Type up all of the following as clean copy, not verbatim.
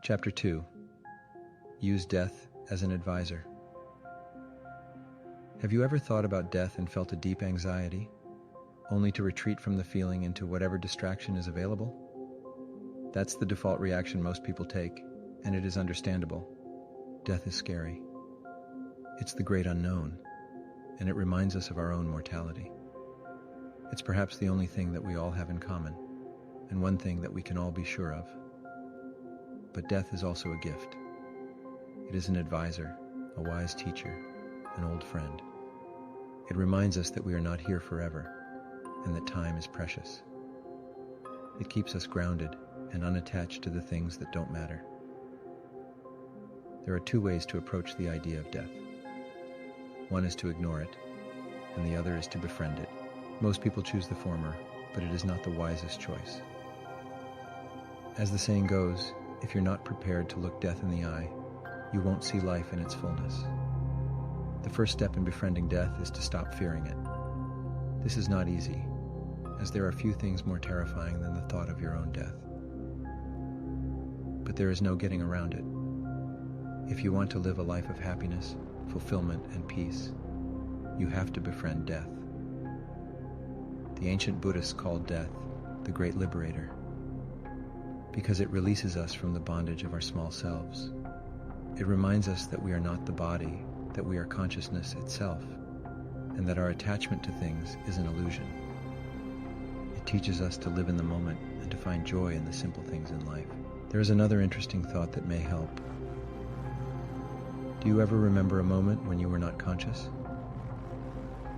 Chapter 2. Use death as an advisor. Have you ever thought about death and felt a deep anxiety, only to retreat from the feeling into whatever distraction is available? That's the default reaction most people take, and it is understandable. Death is scary. It's the great unknown, and it reminds us of our own mortality. It's perhaps the only thing that we all have in common, and one thing that we can all be sure of. But death is also a gift. It is an advisor, a wise teacher, an old friend. It reminds us that we are not here forever, and that time is precious. It keeps us grounded and unattached to the things that don't matter. There are two ways to approach the idea of death. One is to ignore it, and the other is to befriend it. Most people choose the former, but it is not the wisest choice. As the saying goes, if you're not prepared to look death in the eye, you won't see life in its fullness. The first step in befriending death is to stop fearing it. This is not easy, as there are few things more terrifying than the thought of your own death. But there is no getting around it. If you want to live a life of happiness, fulfillment, and peace, you have to befriend death. The ancient Buddhists called death the great liberator, because it releases us from the bondage of our small selves. It reminds us that we are not the body, that we are consciousness itself, and that our attachment to things is an illusion. It teaches us to live in the moment and to find joy in the simple things in life. There is another interesting thought that may help. Do you ever remember a moment when you were not conscious?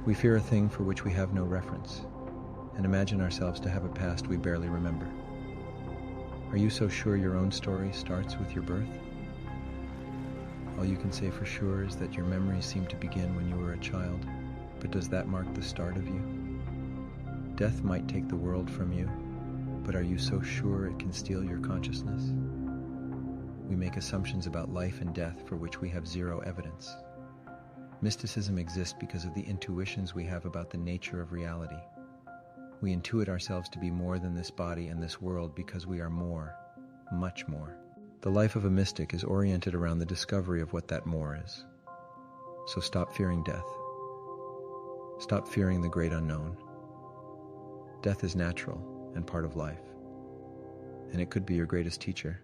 We fear a thing for which we have no reference, and imagine ourselves to have a past we barely remember. Are you so sure your own story starts with your birth? All you can say for sure is that your memories seem to begin when you were a child, but does that mark the start of you? Death might take the world from you, but are you so sure it can steal your consciousness? We make assumptions about life and death for which we have zero evidence. Mysticism exists because of the intuitions we have about the nature of reality. We intuit ourselves to be more than this body and this world because we are more, much more. The life of a mystic is oriented around the discovery of what that more is. So stop fearing death. Stop fearing the great unknown. Death is natural and part of life, and it could be your greatest teacher.